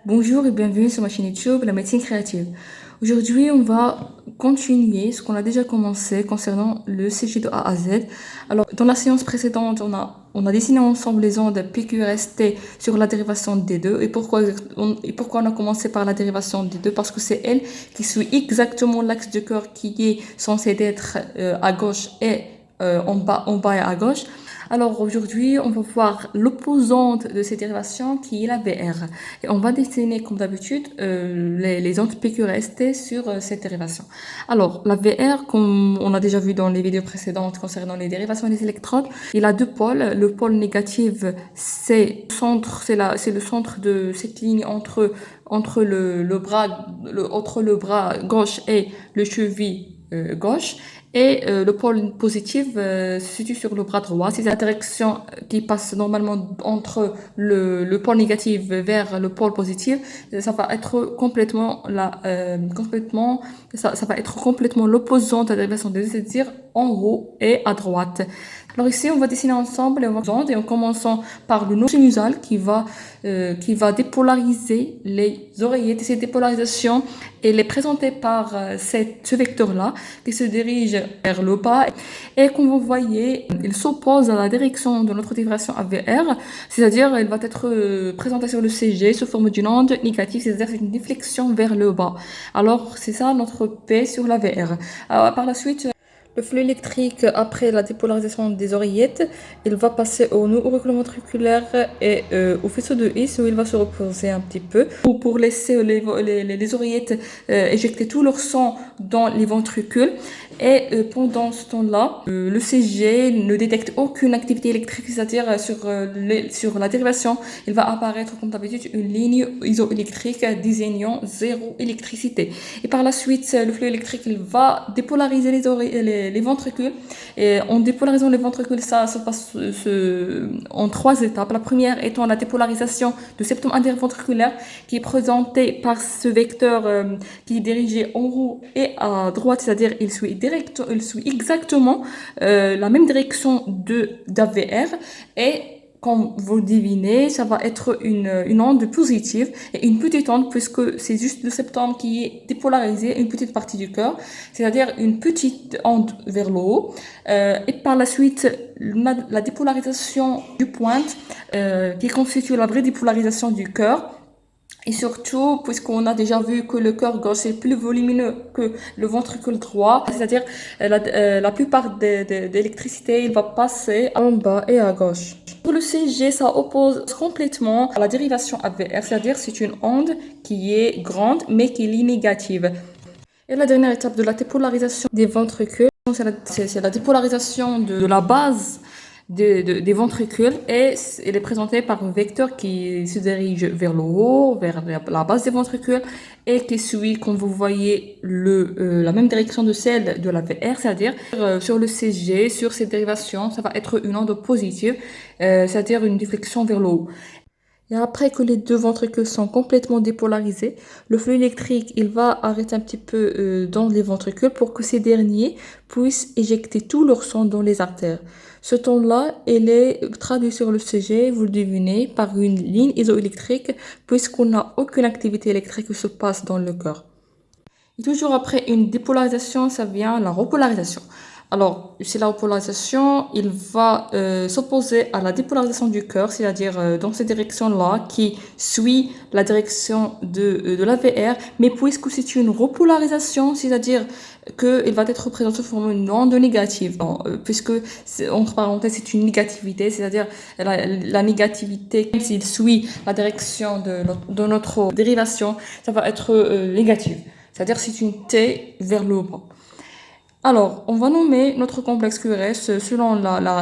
Bonjour et bienvenue sur ma chaîne YouTube, la médecine créative. Aujourd'hui, on va continuer ce qu'on a déjà commencé concernant le CG de A à Z. Alors, dans la séance précédente, on a dessiné ensemble les ondes PQRST sur la dérivation des deux. Et pourquoi on a commencé par la dérivation des deux? Parce que c'est elle qui suit exactement l'axe du cœur qui est censé être à gauche et en bas et à gauche. Alors aujourd'hui, on va voir l'opposante de cette dérivation qui est la VR. Et on va dessiner comme d'habitude les ondes PQRST sur cette dérivation. Alors la VR, comme on a déjà vu dans les vidéos précédentes concernant les dérivations des électrodes, il a deux pôles. Le pôle négatif, c'est le centre de cette ligne entre le bras gauche et le cheville gauche. Et le pôle positif se situe sur le bras droit. C'est la direction qui passe normalement entre le pôle négatif vers le pôle positif. Ça va être ça va être complètement l'opposante à la dérivation des deux, c'est-à-dire en haut et à droite. Alors ici, on va dessiner ensemble les ondes et en commençant par le node sinusal qui va dépolariser les oreillettes. Et cette dépolarisation, elle est présentée par ce vecteur-là qui se dirige vers le bas et comme vous voyez, il s'oppose à la direction de notre dérivation AVR, c'est-à-dire elle va être présentée sur le CG sous forme d'une onde négative, c'est-à-dire c'est une déflexion vers le bas. Alors c'est ça notre P sur la VR. Alors, par la suite, le flux électrique, après la dépolarisation des oreillettes, il va passer au nœud auriculoventriculaire et au faisceau de His où il va se reposer un petit peu pour laisser les oreillettes éjecter tout leur sang dans les ventricules. Et pendant ce temps-là, le CG ne détecte aucune activité électrique, c'est-à-dire sur la dérivation, il va apparaître comme d'habitude une ligne isoélectrique désignant zéro électricité. Et par la suite, le flux électrique il va dépolariser les ventricules. Et en dépolarisant les ventricules, ça se passe en trois étapes. La première étant la dépolarisation du septum interventriculaire qui est présentée par ce vecteur qui est dirigé en haut et à droite, c'est-à-dire il suit exactement la même direction d'AVR et comme vous le devinez, ça va être une onde positive et une petite onde puisque c'est juste le septum qui est dépolarisé, une petite partie du cœur, c'est-à-dire une petite onde vers le haut. Et par la suite, la dépolarisation du pointe qui constitue la vraie dépolarisation du cœur. Et surtout, puisqu'on a déjà vu que le cœur gauche est plus volumineux que le ventricule droit, c'est-à-dire la plupart d'électricité, il va passer en bas et à gauche. Pour le CG, ça oppose complètement à la dérivation AVR, c'est-à-dire c'est une onde qui est grande mais qui est négative. Et la dernière étape de la dépolarisation des ventricules, c'est la dépolarisation de la base des ventricules et elle est présentée par un vecteur qui se dirige vers le haut, vers la base des ventricules et qui suit, comme vous voyez, la même direction de celle de la VR, c'est-à-dire sur le CG, sur cette dérivation, ça va être une onde positive, c'est-à-dire une déflexion vers le haut. Et après que les deux ventricules sont complètement dépolarisés, le flux électrique il va arrêter un petit peu dans les ventricules pour que ces derniers puissent éjecter tout leur sang dans les artères. Ce temps-là, il est traduit sur le CG, vous le devinez, par une ligne isoélectrique puisqu'on n'a aucune activité électrique qui se passe dans le cœur. Et toujours après une dépolarisation, ça vient la repolarisation. Alors, c'est la repolarisation, il va s'opposer à la dépolarisation du cœur, c'est-à-dire dans cette direction-là qui suit la direction de la VR, mais puisque c'est une repolarisation, c'est-à-dire qu'il va être représenté sous forme d'une onde négative, puisque, entre parenthèses, c'est une négativité, c'est-à-dire la négativité, s'il suit la direction de notre dérivation, ça va être négative. C'est-à-dire c'est une T vers le bas. Alors, on va nommer notre complexe QRS selon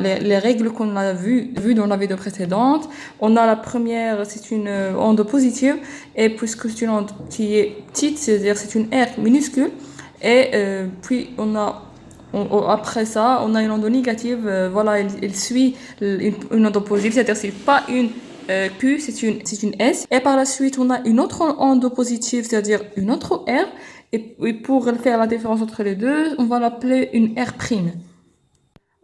les règles qu'on a vues dans la vidéo précédente. On a la première, c'est une onde positive, et puisque c'est une onde qui est petite, c'est-à-dire c'est une R minuscule, et puis après ça, on a une onde négative, voilà, elle suit une onde positive, c'est-à-dire c'est pas une Q, c'est une S. Et par la suite, on a une autre onde positive, c'est-à-dire une autre R. Et pour faire la différence entre les deux, on va l'appeler une R'.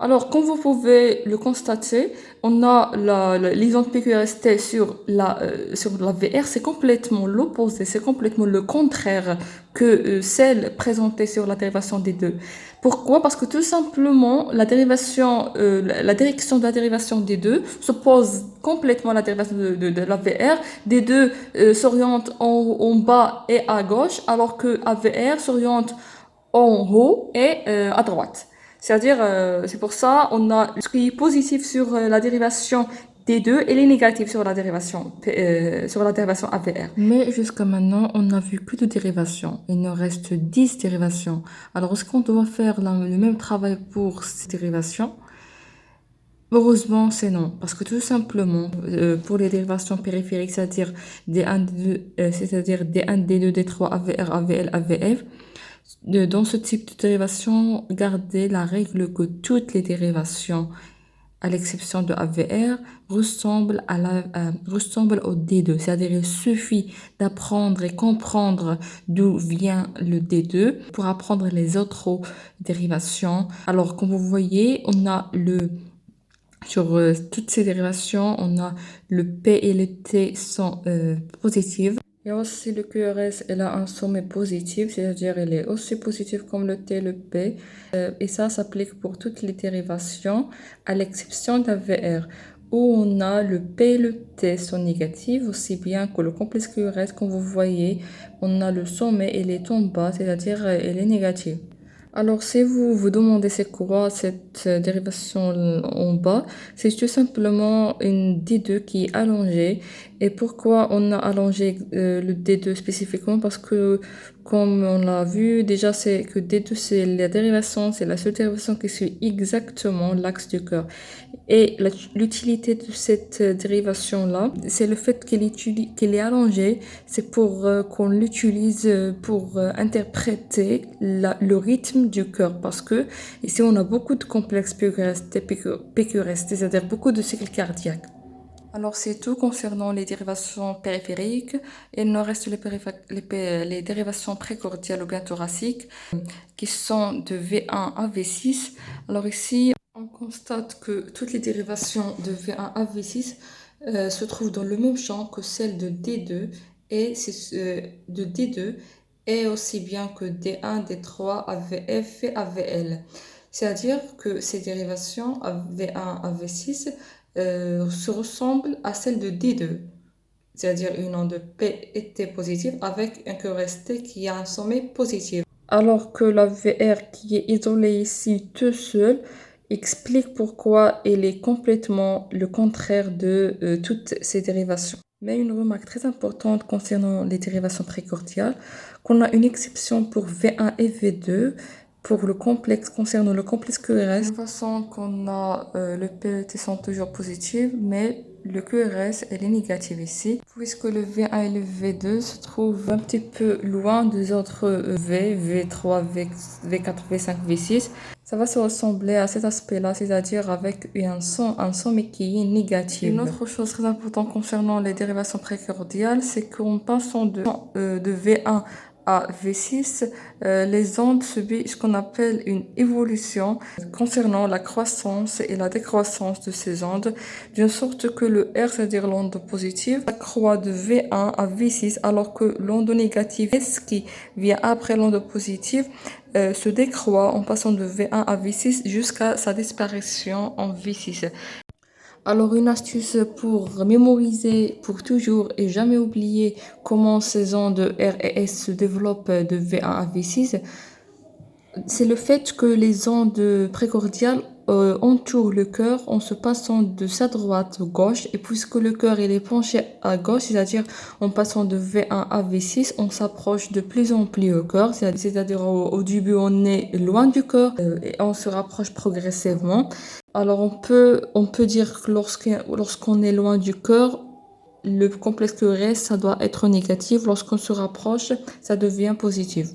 Alors, comme vous pouvez le constater, on a les ondes PQRST sur la VR, c'est complètement l'opposé, c'est complètement le contraire que celle présentée sur la dérivation des deux. Pourquoi? Parce que tout simplement, la direction de la dérivation des deux s'oppose complètement à la dérivation de la VR. Des deux s'oriente en bas et à gauche, alors que AVR s'oriente en haut et à droite. C'est-à-dire, c'est pour ça on a ce qui est positif sur la dérivation des deux et les négatifs sur la dérivation AVR. Mais jusqu'à maintenant, on n'a vu que deux dérivations. Il nous reste 10 dérivations. Alors, est-ce qu'on doit faire le même travail pour ces dérivations? Heureusement, c'est non. Parce que tout simplement, pour les dérivations périphériques, c'est-à-dire D1, D2, c'est-à-dire D1, D2, D3, AVR, AVL, AVF, dans ce type de dérivation, gardez la règle que toutes les dérivations, à l'exception de AVR, ressemblent au D2. C'est-à-dire, il suffit d'apprendre et comprendre d'où vient le D2 pour apprendre les autres dérivations. Alors, comme vous voyez, sur toutes ces dérivations, on a le P et le T sont positifs. Et aussi le QRS, elle a un sommet positif, c'est-à-dire elle est aussi positive comme le T et le P. Et ça s'applique pour toutes les dérivations, à l'exception d'AVR, où on a le P et le T sont négatifs, aussi bien que le complexe QRS, comme vous voyez, on a le sommet, elle est en bas, c'est-à-dire elle est négative. Alors, si vous vous demandez c'est quoi cette dérivation en bas, c'est tout simplement une D2 qui est allongée. Et pourquoi on a allongé le D2 spécifiquement? Parce que, comme on l'a vu, déjà, c'est que D2, c'est la dérivation, c'est la seule dérivation qui suit exactement l'axe du cœur. Et l'utilité de cette dérivation-là, c'est le fait qu'elle est allongée, c'est pour qu'on l'utilise pour interpréter le rythme du cœur. Parce que ici, on a beaucoup de complexes PQRST, c'est-à-dire beaucoup de cycles cardiaques. Alors, c'est tout concernant les dérivations périphériques. Il nous reste les dérivations précordiales ou bien thoraciques qui sont de V1 à V6. Alors ici, on constate que toutes les dérivations de V1 à V6 se trouvent dans le même champ que celles de D2 de D2 et aussi bien que D1, D3, AVF et AVL. C'est-à-dire que ces dérivations V1 à V6 se ressemblent à celles de D2, c'est-à-dire une onde P et T positive avec un cœur T qui a un sommet positif. Alors que la VR qui est isolée ici tout seul explique pourquoi elle est complètement le contraire de toutes ces dérivations. Mais une remarque très importante concernant les dérivations précordiales, qu'on a une exception pour V1 et V2 pour le complexe, concernant le complexe QRS. De toute façon, qu'on a le PET sont toujours positifs, mais le QRS elle est négative ici, puisque le V1 et le V2 se trouvent un petit peu loin des autres V3, V4, V5, V6. Ça va se ressembler à cet aspect-là, c'est-à-dire avec un son mais qui est négatif. Une autre chose très importante concernant les dérivations précordiales, c'est qu'en passant de V1 à V6, les ondes subissent ce qu'on appelle une évolution concernant la croissance et la décroissance de ces ondes, d'une sorte que le R, c'est-à-dire l'onde positive, croît de V1 à V6, alors que l'onde négative, S qui vient après l'onde positive, se décroît en passant de V1 à V6 jusqu'à sa disparition en V6. Alors, une astuce pour mémoriser pour toujours et jamais oublier comment ces ondes R et S se développent de V1 à V6, c'est le fait que les ondes précordiales entourent le cœur en se passant de sa droite à gauche. Et puisque le cœur il est penché à gauche, c'est-à-dire en passant de V1 à V6, on s'approche de plus en plus au cœur. C'est-à-dire au début, on est loin du cœur et on se rapproche progressivement. Alors on peut dire que lorsqu'on est loin du cœur, le complexe que reste, ça doit être négatif. Lorsqu'on se rapproche, ça devient positif.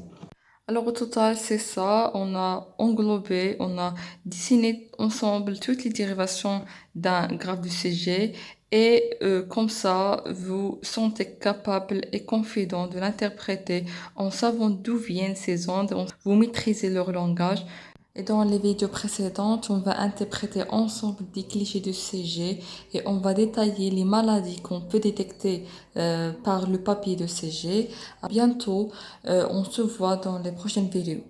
Alors au total, c'est ça. On a englobé, on a dessiné ensemble toutes les dérivations d'un graphe de CG et comme ça, vous sentez capable et confident de l'interpréter en savant d'où viennent ces ondes. Vous maîtrisez leur langage. Et dans les vidéos précédentes, on va interpréter ensemble des clichés de CG et on va détailler les maladies qu'on peut détecter par le papier de CG. À bientôt, on se voit dans les prochaines vidéos.